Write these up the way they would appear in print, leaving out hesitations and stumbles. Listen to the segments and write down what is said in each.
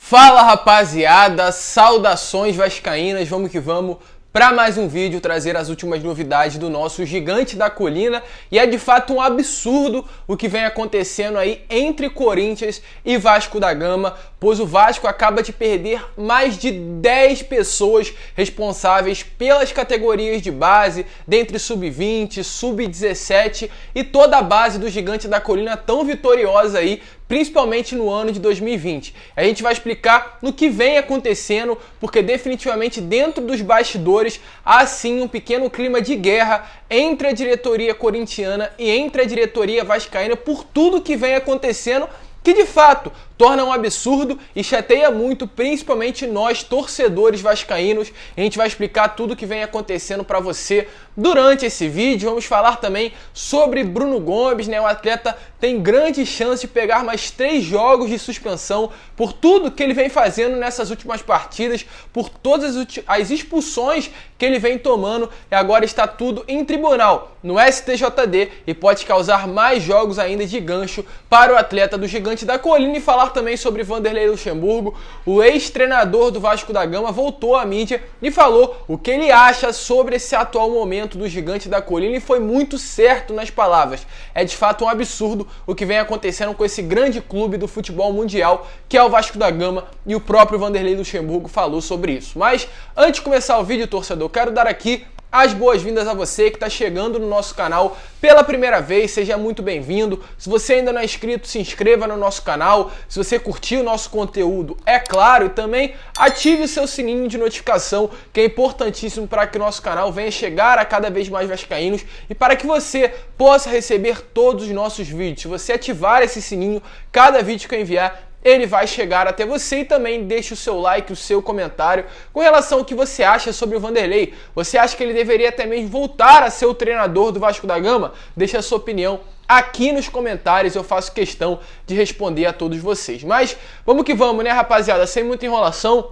Fala rapaziada, saudações vascaínas, vamos que vamos para mais um vídeo trazer as últimas novidades do nosso gigante da colina. E é de fato um absurdo o que vem acontecendo aí entre Corinthians e Vasco da Gama, pois o Vasco acaba de perder mais de 10 pessoas responsáveis pelas categorias de base, dentre sub-20, sub-17 e toda a base do gigante da colina tão vitoriosa aí, principalmente no ano de 2020. A gente vai explicar no que vem acontecendo, porque definitivamente dentro dos bastidores há sim um pequeno clima de guerra entre a diretoria corintiana e entre a diretoria vascaína por tudo que vem acontecendo, que de fato torna um absurdo e chateia muito, principalmente nós, torcedores vascaínos. A gente vai explicar tudo o que vem acontecendo para você durante esse vídeo. Vamos falar também sobre Bruno Gomes, né? O atleta tem grande chance de pegar mais 3 jogos de suspensão por tudo que ele vem fazendo nessas últimas partidas, por todas as expulsões que ele vem tomando, e agora está tudo em tribunal, no STJD, e pode causar mais jogos ainda de gancho para o atleta do gigante da colina. E falar também sobre Vanderlei Luxemburgo, o ex-treinador do Vasco da Gama, voltou à mídia e falou o que ele acha sobre esse atual momento do gigante da colina, e foi muito certo nas palavras. É de fato um absurdo o que vem acontecendo com esse grande clube do futebol mundial, que é o Vasco da Gama, e o próprio Vanderlei Luxemburgo falou sobre isso. Mas antes de começar o vídeo, torcedor, quero dar aqui as boas-vindas a você que está chegando no nosso canal pela primeira vez, seja muito bem-vindo. Se você ainda não é inscrito, se inscreva no nosso canal. Se você curtiu o nosso conteúdo, é claro, e também ative o seu sininho de notificação, que é importantíssimo para que o nosso canal venha chegar a cada vez mais vascaínos e para que você possa receber todos os nossos vídeos. Se você ativar esse sininho, cada vídeo que eu enviar, ele vai chegar até você. E também deixe o seu like, o seu comentário com relação ao que você acha sobre o Vanderlei. Você acha que ele deveria até mesmo voltar a ser o treinador do Vasco da Gama? Deixe a sua opinião aqui nos comentários, eu faço questão de responder a todos vocês. Mas vamos que vamos, né, rapaziada? Sem muita enrolação,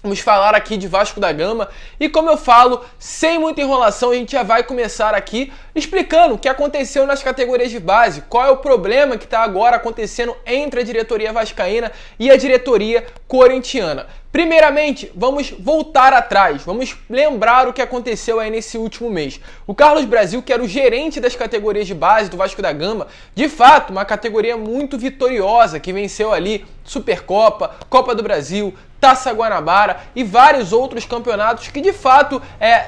vamos falar aqui de Vasco da Gama. E como eu falo, sem muita enrolação, a gente já vai começar aqui explicando o que aconteceu nas categorias de base, qual é o problema que está agora acontecendo entre a diretoria vascaína e a diretoria corintiana. Primeiramente, vamos voltar atrás, vamos lembrar o que aconteceu aí nesse último mês. O Carlos Brasil, que era o gerente das categorias de base do Vasco da Gama, de fato, uma categoria muito vitoriosa, que venceu ali Supercopa, Copa do Brasil, Taça Guanabara e vários outros campeonatos que de fato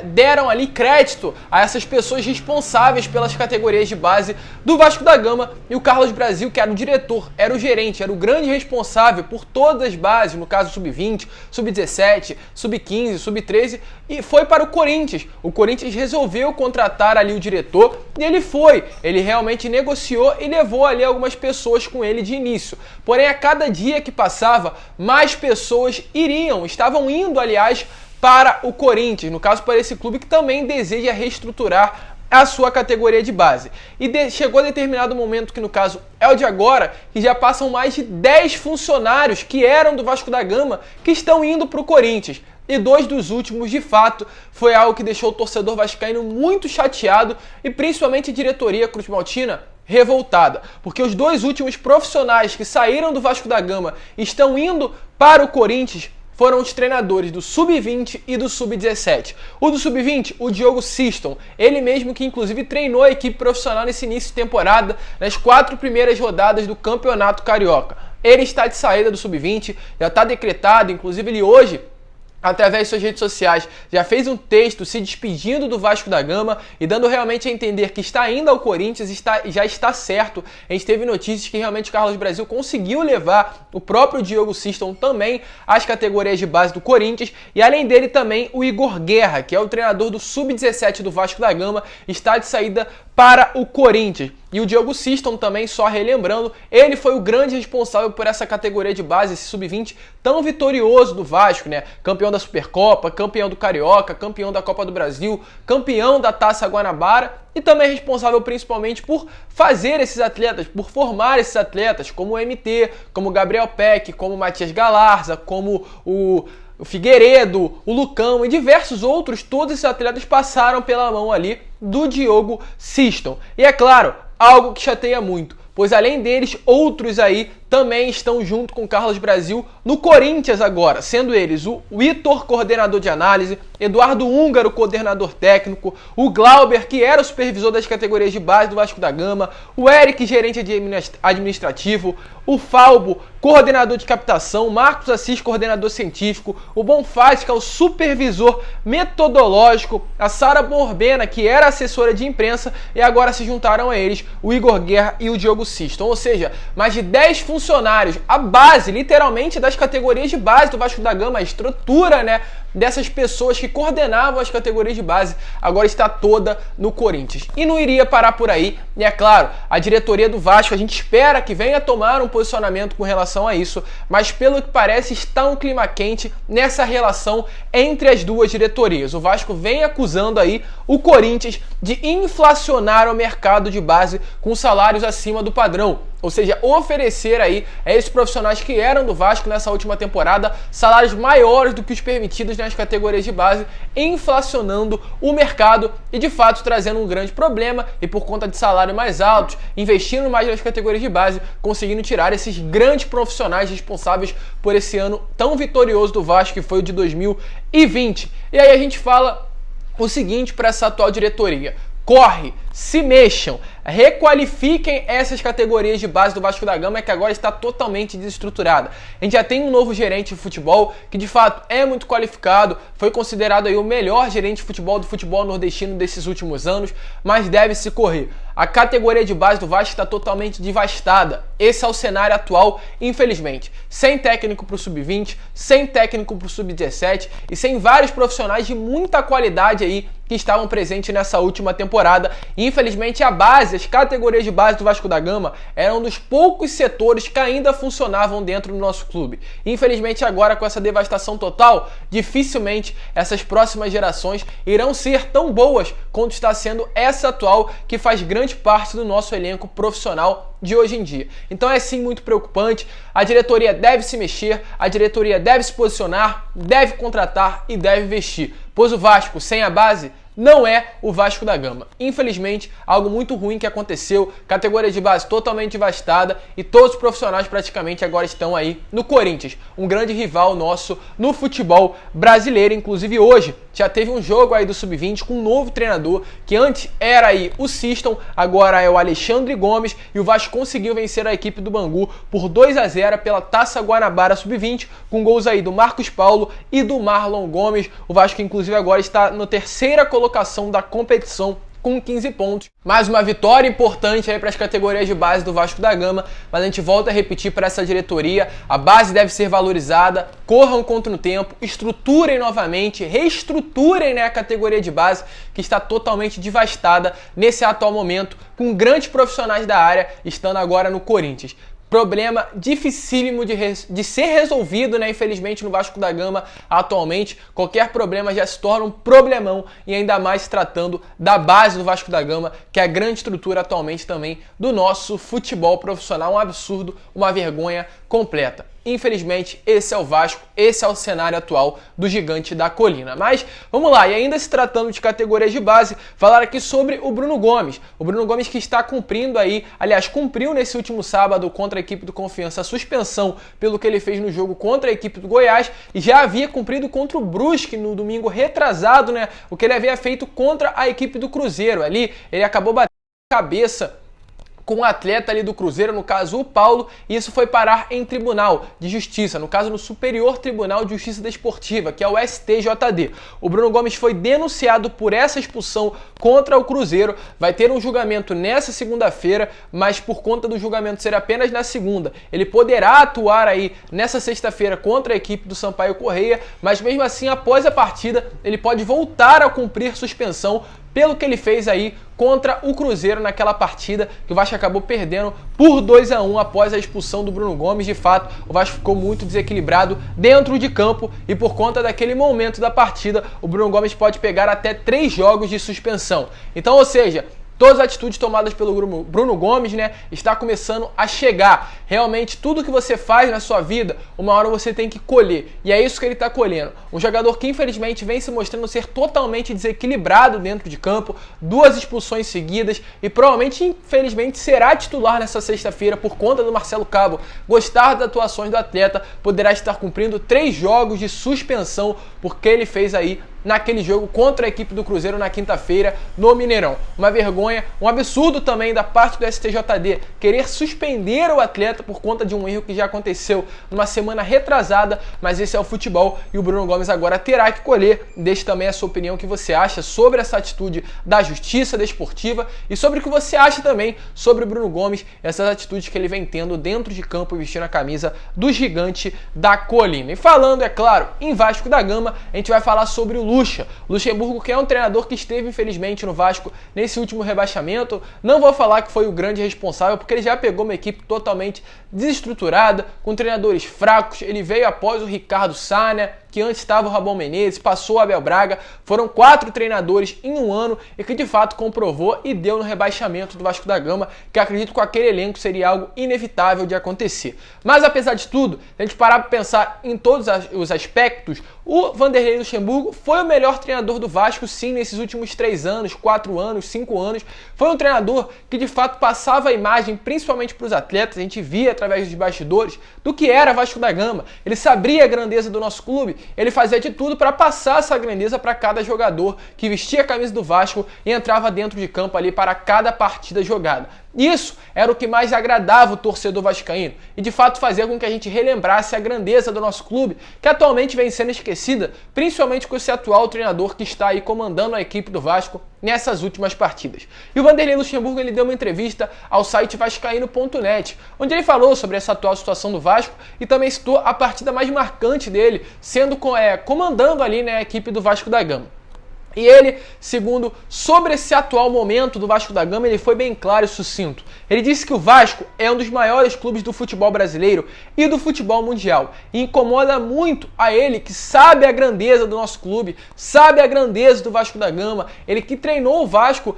deram ali crédito a essas pessoas responsáveis pelas categorias de base do Vasco da Gama. E o Carlos Brasil, que era o diretor, era o gerente, era o grande responsável por todas as bases, no caso sub-20, sub-17, sub-15, sub-13, e foi para o Corinthians. O Corinthians resolveu contratar ali o diretor e ele foi. Ele realmente negociou e levou ali algumas pessoas com ele de início. Porém, a cada dia que passava, mais pessoas estavam indo, aliás, para o Corinthians, no caso para esse clube que também deseja reestruturar a sua categoria de base. E chegou a determinado momento, que no caso é o de agora, que já passam mais de 10 funcionários que eram do Vasco da Gama que estão indo para o Corinthians. E 2 dos últimos, de fato, foi algo que deixou o torcedor vascaíno muito chateado e principalmente a diretoria cruzmaltina revoltada, porque os 2 últimos profissionais que saíram do Vasco da Gama e estão indo para o Corinthians foram os treinadores do Sub-20 e do Sub-17. O do Sub-20, o Diogo Siston, ele mesmo que inclusive treinou a equipe profissional nesse início de temporada, nas 4 primeiras rodadas do Campeonato Carioca. Ele está de saída do Sub-20, já está decretado, inclusive ele hoje, através de suas redes sociais, já fez um texto se despedindo do Vasco da Gama e dando realmente a entender que está indo ao Corinthians, já está certo. A gente teve notícias que realmente o Carlos Brasil conseguiu levar o próprio Diogo Siston também às categorias de base do Corinthians, e além dele também o Igor Guerra, que é o treinador do Sub-17 do Vasco da Gama, está de saída para o Corinthians. E o Diogo Siston também, só relembrando, ele foi o grande responsável por essa categoria de base, esse Sub-20 tão vitorioso do Vasco, né? Campeão da Supercopa, campeão do Carioca, campeão da Copa do Brasil, campeão da Taça Guanabara, e também responsável principalmente por fazer esses atletas, por formar esses atletas, como o MT, como o Gabriel Peck, como o Matias Galarza, como o Figueiredo, o Lucão e diversos outros. Todos esses atletas passaram pela mão ali do Diogo Siston. E é claro, algo que chateia muito, pois além deles, outros aí também estão junto com o Carlos Brasil no Corinthians agora, sendo eles o Vitor, coordenador de análise, Eduardo Húngaro, coordenador técnico, o Glauber, que era o supervisor das categorias de base do Vasco da Gama, o Eric, gerente administrativo, o Falbo, coordenador de captação, Marcos Assis, coordenador científico, o Bonfaz, que é o supervisor metodológico, a Sara Borbena, que era assessora de imprensa, e agora se juntaram a eles o Igor Guerra e o Diogo Siston. Ou seja, mais de 10 funcionários, a base, literalmente, das categorias de base do Vasco da Gama, a estrutura, né, dessas pessoas que coordenavam as categorias de base, agora está toda no Corinthians. E não iria parar por aí, e é claro, a diretoria do Vasco, a gente espera que venha tomar um posicionamento com relação a isso, mas pelo que parece está um clima quente nessa relação entre as duas diretorias. O Vasco vem acusando aí o Corinthians de inflacionar o mercado de base com salários acima do padrão. Ou seja, oferecer aí a esses profissionais que eram do Vasco nessa última temporada salários maiores do que os permitidos nas categorias de base, inflacionando o mercado e de fato trazendo um grande problema, e por conta de salários mais altos, investindo mais nas categorias de base, conseguindo tirar esses grandes profissionais responsáveis por esse ano tão vitorioso do Vasco que foi o de 2020. E aí a gente fala o seguinte para essa atual diretoria: corre, se mexam, requalifiquem essas categorias de base do Vasco da Gama, que agora está totalmente desestruturada. A gente já tem um novo gerente de futebol que de fato é muito qualificado, foi considerado aí o melhor gerente de futebol do futebol nordestino desses últimos anos, mas deve-se correr. A categoria de base do Vasco está totalmente devastada. Esse é o cenário atual, infelizmente. Sem técnico para o Sub-20, sem técnico para o Sub-17 e sem vários profissionais de muita qualidade aí que estavam presentes nessa última temporada. E, infelizmente, a base, as categorias de base do Vasco da Gama eram um dos poucos setores que ainda funcionavam dentro do nosso clube. E, infelizmente, agora com essa devastação total, dificilmente essas próximas gerações irão ser tão boas quanto está sendo essa atual, que faz grande parte do nosso elenco profissional de hoje em dia. Então é sim muito preocupante. A diretoria deve se mexer, a diretoria deve se posicionar, deve contratar e deve investir, pois o Vasco sem a base não é o Vasco da Gama. Infelizmente, algo muito ruim que aconteceu, categoria de base totalmente devastada e todos os profissionais praticamente agora estão aí no Corinthians, um grande rival nosso no futebol brasileiro. Inclusive hoje já teve um jogo aí do Sub-20 com um novo treinador, que antes era aí o Siston, agora é o Alexandre Gomes, e o Vasco conseguiu vencer a equipe do Bangu por 2-0 pela Taça Guanabara Sub-20, com gols aí do Marcos Paulo e do Marlon Gomes. O Vasco inclusive agora está na terceira colocação da competição com 15 pontos. Mais uma vitória importante aí para as categorias de base do Vasco da Gama, mas a gente volta a repetir para essa diretoria: a base deve ser valorizada, corram contra o tempo, estruturem novamente, reestruturem, né, a categoria de base que está totalmente devastada nesse atual momento, com grandes profissionais da área estando agora no Corinthians. Problema dificílimo de ser resolvido, né? Infelizmente no Vasco da Gama atualmente, qualquer problema já se torna um problemão, e ainda mais se tratando da base do Vasco da Gama, que é a grande estrutura atualmente também do nosso futebol profissional. Um absurdo, uma vergonha completa. Infelizmente, esse é o Vasco, esse é o cenário atual do Gigante da Colina. Mas, vamos lá, e ainda se tratando de categorias de base, falar aqui sobre o Bruno Gomes. O Bruno Gomes que está cumprindo aí, aliás, cumpriu nesse último sábado contra a equipe do Confiança a suspensão pelo que ele fez no jogo contra a equipe do Goiás, e já havia cumprido contra o Brusque no domingo retrasado, né? O que ele havia feito contra a equipe do Cruzeiro. Ali, ele acabou batendo a cabeça com um atleta ali do Cruzeiro, no caso o Paulo, e isso foi parar em tribunal de justiça, no caso no Superior Tribunal de Justiça Desportiva, que é o STJD. O Bruno Gomes foi denunciado por essa expulsão contra o Cruzeiro, vai ter um julgamento nessa segunda-feira, mas por conta do julgamento ser apenas na segunda, ele poderá atuar aí nessa sexta-feira contra a equipe do Sampaio Corrêa, mas mesmo assim, após a partida, ele pode voltar a cumprir suspensão pelo que ele fez aí contra o Cruzeiro naquela partida que o Vasco acabou perdendo por 2-1 após a expulsão do Bruno Gomes. De fato, o Vasco ficou muito desequilibrado dentro de campo, e por conta daquele momento da partida, o Bruno Gomes pode pegar até 3 jogos de suspensão. Então, ou seja, Todas as atitudes tomadas pelo Bruno Gomes, né, está começando a chegar. Realmente, tudo que você faz na sua vida, uma hora você tem que colher. E é isso que ele está colhendo. Um jogador que, infelizmente, vem se mostrando ser totalmente desequilibrado dentro de campo, 2 expulsões seguidas e provavelmente, infelizmente, será titular nessa sexta-feira por conta do Marcelo Cabo gostar das atuações do atleta, poderá estar cumprindo 3 jogos de suspensão porque ele fez aí naquele jogo contra a equipe do Cruzeiro na quinta-feira no Mineirão. Uma vergonha, um absurdo também da parte do STJD querer suspender o atleta por conta de um erro que já aconteceu numa semana retrasada, mas esse é o futebol e o Bruno Gomes agora terá que colher. Deixe também a sua opinião, o que você acha sobre essa atitude da Justiça Desportiva e sobre o que você acha também sobre o Bruno Gomes, essas atitudes que ele vem tendo dentro de campo e vestindo a camisa do Gigante da Colina. E falando, é claro, em Vasco da Gama, a gente vai falar sobre o Luxemburgo, que é um treinador que esteve, infelizmente, no Vasco nesse último rebaixamento. Não vou falar que foi o grande responsável, porque ele já pegou uma equipe totalmente desestruturada, com treinadores fracos. Ele veio após o Ricardo Sá, né, que antes estava o Ramon Menezes, passou o Abel Braga. Foram 4 treinadores em um ano e que de fato comprovou e deu no rebaixamento do Vasco da Gama, que acredito que com aquele elenco seria algo inevitável de acontecer. Mas apesar de tudo, se a gente parar para pensar em todos os aspectos, o Vanderlei Luxemburgo foi o melhor treinador do Vasco, sim, nesses últimos 3 anos, 4 anos, 5 anos. Foi um treinador que de fato passava a imagem, principalmente para os atletas, a gente via através dos bastidores, do que era Vasco da Gama. Ele sabia a grandeza do nosso clube, ele fazia de tudo para passar essa grandeza para cada jogador que vestia a camisa do Vasco e entrava dentro de campo ali para cada partida jogada. Isso era o que mais agradava o torcedor vascaíno e de fato fazia com que a gente relembrasse a grandeza do nosso clube, que atualmente vem sendo esquecida, principalmente com esse atual treinador que está aí comandando a equipe do Vasco nessas últimas partidas. E o Vanderlei Luxemburgo, ele deu uma entrevista ao site vascaíno.net, onde ele falou sobre essa atual situação do Vasco e também citou a partida mais marcante dele, sendo comandando ali, né, a equipe do Vasco da Gama. E ele, segundo sobre esse atual momento do Vasco da Gama, ele foi bem claro e sucinto. Ele disse que o Vasco é um dos maiores clubes do futebol brasileiro e do futebol mundial. E incomoda muito a ele, que sabe a grandeza do nosso clube, sabe a grandeza do Vasco da Gama. Ele que treinou o Vasco,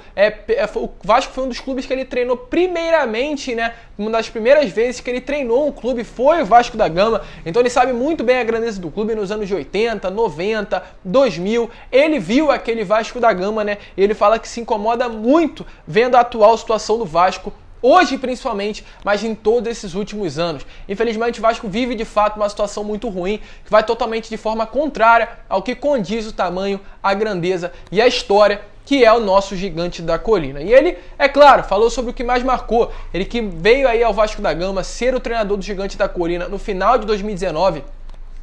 o Vasco foi um dos clubes que ele treinou primeiramente, né? Uma das primeiras vezes que ele treinou um clube foi o Vasco da Gama. Então ele sabe muito bem a grandeza do clube nos anos de 80, 90, 2000. Ele viu aquele Vasco da Gama, né? E ele fala que se incomoda muito vendo a atual situação do Vasco, hoje principalmente, mas em todos esses últimos anos. Infelizmente o Vasco vive de fato uma situação muito ruim, que vai totalmente de forma contrária ao que condiz o tamanho, a grandeza e a história que é o nosso Gigante da Colina. E ele, é claro, falou sobre o que mais marcou. Ele que veio aí ao Vasco da Gama ser o treinador do Gigante da Colina no final de 2019,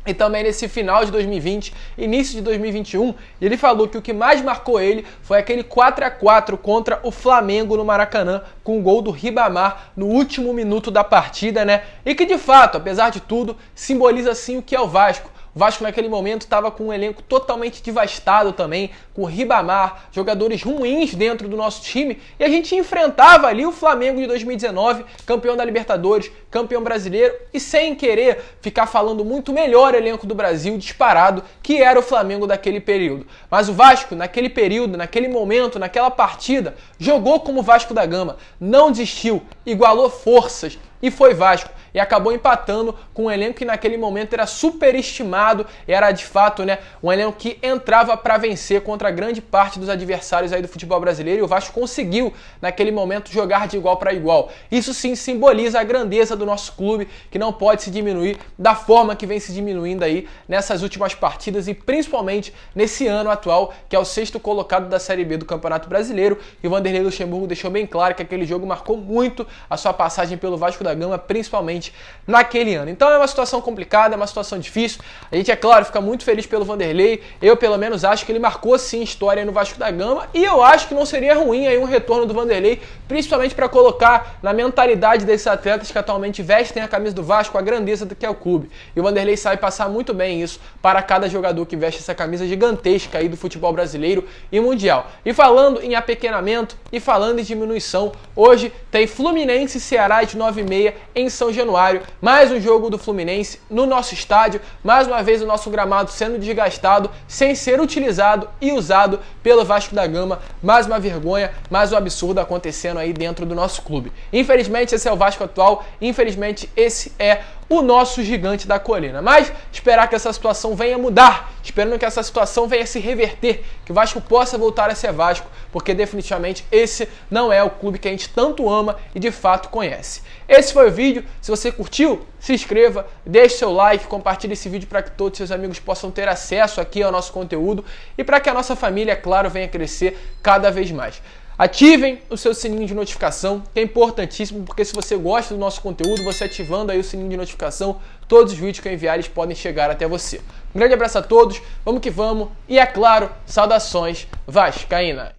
e também nesse final de 2020, início de 2021, e ele falou que o que mais marcou ele foi aquele 4-4 contra o Flamengo no Maracanã, com o gol do Ribamar no último minuto da partida, né? E que de fato, apesar de tudo, simboliza sim o que é o Vasco. O Vasco naquele momento estava com um elenco totalmente devastado também, com o Ribamar, jogadores ruins dentro do nosso time, e a gente enfrentava ali o Flamengo de 2019, campeão da Libertadores, campeão brasileiro, e sem querer ficar falando muito melhor elenco do Brasil disparado, que era o Flamengo daquele período. Mas o Vasco, naquele período, naquele momento, naquela partida, jogou como o Vasco da Gama, não desistiu, igualou forças, e foi Vasco, e acabou empatando com um elenco que naquele momento era superestimado, era de fato, né, um elenco que entrava para vencer contra grande parte dos adversários aí do futebol brasileiro, e o Vasco conseguiu naquele momento jogar de igual para igual. Isso sim simboliza a grandeza do nosso clube, que não pode se diminuir da forma que vem se diminuindo aí nessas últimas partidas e principalmente nesse ano atual, que é o 6º colocado da Série B do Campeonato Brasileiro, e o Vanderlei Luxemburgo deixou bem claro que aquele jogo marcou muito a sua passagem pelo Vasco da Gama, principalmente naquele ano. Então é uma situação complicada, é uma situação difícil. A gente, é claro, fica muito feliz pelo Vanderlei. Eu, pelo menos, acho que ele marcou sim história no Vasco da Gama, e eu acho que não seria ruim aí um retorno do Vanderlei, principalmente para colocar na mentalidade desses atletas que atualmente vestem a camisa do Vasco a grandeza do que é o clube. E o Vanderlei sabe passar muito bem isso para cada jogador que veste essa camisa gigantesca aí do futebol brasileiro e mundial. E falando em apequenamento e falando em diminuição, hoje tem Fluminense e Ceará de 9h30 em São Januário. Januário, mais um jogo do Fluminense no nosso estádio, mais uma vez o nosso gramado sendo desgastado, sem ser utilizado e usado pelo Vasco da Gama, mais uma vergonha, mais um absurdo acontecendo aí dentro do nosso clube. Infelizmente esse é o Vasco atual, infelizmente esse é o nosso gigante da colina, mas esperar que essa situação venha mudar, esperando que essa situação venha se reverter, que o Vasco possa voltar a ser Vasco, porque definitivamente esse não é o clube que a gente tanto ama e de fato conhece. Esse foi o vídeo, se você curtiu, se inscreva, deixe seu like, compartilhe esse vídeo para que todos seus amigos possam ter acesso aqui ao nosso conteúdo e para que a nossa família, é claro, venha crescer cada vez mais. Ativem o seu sininho de notificação, que é importantíssimo, porque se você gosta do nosso conteúdo, você ativando aí o sininho de notificação, todos os vídeos que eu enviar eles podem chegar até você. Um grande abraço a todos, vamos que vamos, e é claro, saudações vascaínas!